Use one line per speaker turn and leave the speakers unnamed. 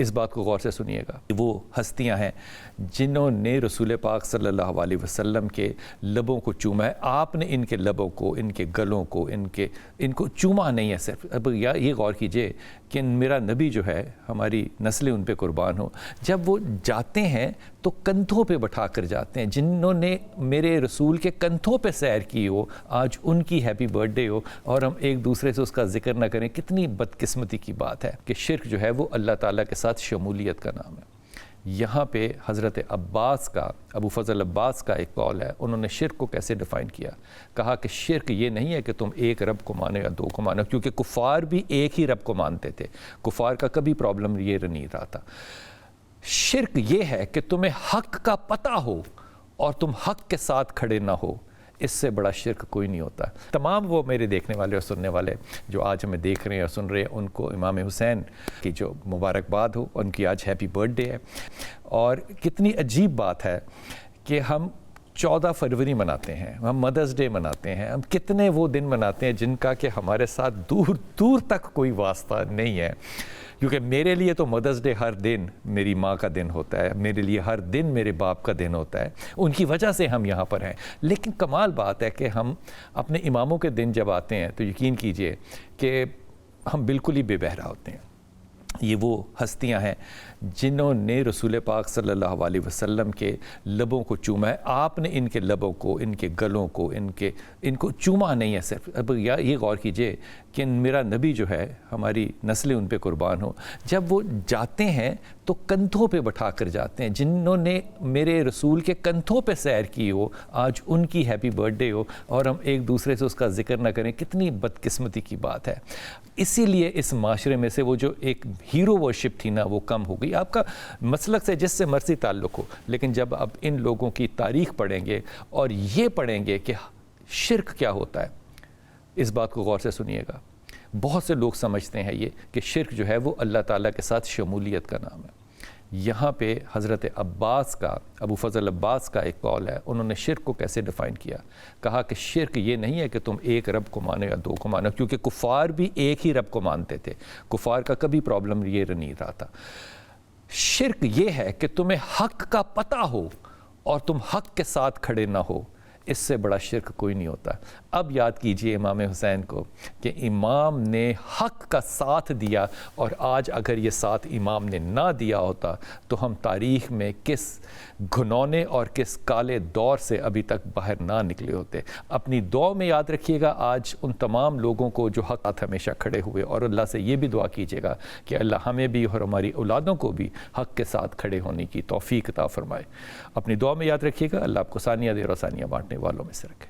اس بات کو غور سے سنیے گا۔ وہ ہستیاں ہیں جنہوں نے رسول پاک صلی اللہ علیہ وسلم کے لبوں کو چوما ہے۔ آپ نے ان کے لبوں کو، ان کے گلوں کو، ان کو چوما نہیں ہے صرف۔ اب یہ غور کیجئے کہ میرا نبی جو ہے، ہماری نسلیں ان پہ قربان ہوں، جب وہ جاتے ہیں تو کندھوں پہ بٹھا کر جاتے ہیں۔ جنہوں نے میرے رسول کے کندھوں پہ سیر کی ہو، آج ان کی ہیپی برتھ ڈے ہو اور ہم ایک دوسرے سے اس کا ذکر نہ کریں، کتنی بدقسمتی کی بات ہے کہ شرک جو ہے وہ اللہ تعالیٰ کے ساتھ شمولیت کا نام ہے۔ یہاں پہ حضرت عباس کا، ابو فضل عباس کا ایک قول ہے، انہوں نے شرک کو کیسے ڈیفائن کیا؟ کہا کہ شرک یہ نہیں ہے کہ تم ایک رب کو مانو یا دو کو مانو، کیونکہ کفار بھی ایک ہی رب کو مانتے تھے، کفار کا کبھی پرابلم یہ نہیں رہا تھا۔ شرک یہ ہے کہ تمہیں حق کا پتہ ہو اور تم حق کے ساتھ کھڑے نہ ہو، اس سے بڑا شرک کوئی نہیں ہوتا۔ تمام وہ میرے دیکھنے والے اور سننے والے جو آج ہمیں دیکھ رہے ہیں اور سن رہے ہیں، ان کو امام حسین کی جو مبارکباد ہو، ان کی آج ہیپی برتھ ڈے ہے۔ اور کتنی عجیب بات ہے کہ ہم 14 فروری مناتے ہیں، ہم مدرس ڈے مناتے ہیں، ہم کتنے وہ دن مناتے ہیں جن کا کہ ہمارے ساتھ دور دور تک کوئی واسطہ نہیں ہے، کیونکہ میرے لیے تو مدرس ڈے ہر دن میری ماں کا دن ہوتا ہے، میرے لیے ہر دن میرے باپ کا دن ہوتا ہے، ان کی وجہ سے ہم یہاں پر ہیں۔ لیکن کمال بات ہے کہ ہم اپنے اماموں کے دن جب آتے ہیں تو یقین کیجئے کہ ہم بالکل ہی بے بہرا ہوتے ہیں۔ یہ وہ ہستیاں ہیں جنہوں نے رسول پاک صلی اللہ علیہ وسلم کے لبوں کو چوما ہے۔ آپ نے ان کے لبوں کو، ان کے گلوں کو، ان کو چوما نہیں ہے صرف۔ اب یہ غور کیجئے کہ میرا نبی جو ہے، ہماری نسلیں ان پہ قربان ہوں، جب وہ جاتے ہیں تو کندھوں پہ بٹھا کر جاتے ہیں۔ جنہوں نے میرے رسول کے کندھوں پہ سیر کی ہو، آج ان کی ہیپی برتھ ڈے ہو اور ہم ایک دوسرے سے اس کا ذکر نہ کریں، کتنی بدقسمتی کی بات ہے۔ اسی لیے اس معاشرے میں سے وہ جو ایک ہیرو ورشپ تھی نا، وہ کم ہو گئی۔ آپ کا مسلک سے جس سے مرضی تعلق ہو، لیکن جب آپ ان لوگوں کی تاریخ پڑھیں گے اور یہ پڑھیں گے کہ شرک کیا ہوتا ہے، اس بات کو غور سے سنیے گا۔ بہت سے لوگ سمجھتے ہیں یہ کہ شرک جو ہے وہ اللہ تعالیٰ کے ساتھ شمولیت کا نام ہے۔ یہاں پہ حضرت عباس کا، ابو فضل عباس کا ایک قول ہے، انہوں نے شرک کو کیسے ڈیفائن کیا؟ کہا کہ شرک یہ نہیں ہے کہ تم ایک رب کو مانو یا دو کو مانو، کیونکہ کفار بھی ایک ہی رب کو مانتے تھے، کفار کا کبھی پرابلم یہ نہیں رہا تھا۔ شرک یہ ہے کہ تمہیں حق کا پتہ ہو اور تم حق کے ساتھ کھڑے نہ ہو، اس سے بڑا شرک کوئی نہیں ہوتا۔ اب یاد کیجئے امام حسین کو کہ امام نے حق کا ساتھ دیا، اور آج اگر یہ ساتھ امام نے نہ دیا ہوتا تو ہم تاریخ میں کس گھنونے اور کس کالے دور سے ابھی تک باہر نہ نکلے ہوتے۔ اپنی دعا میں یاد رکھیے گا آج ان تمام لوگوں کو جو حق ساتھ ہمیشہ کھڑے ہوئے، اور اللہ سے یہ بھی دعا کیجئے گا کہ اللہ ہمیں بھی اور ہماری اولادوں کو بھی حق کے ساتھ کھڑے ہونے کی توفیق عطا فرمائے۔ اپنی دعا میں یاد رکھیے گا۔ اللہ آپ کو ثانیہ دے اور ثانیہ بانٹنے والوں میں سے رکھے۔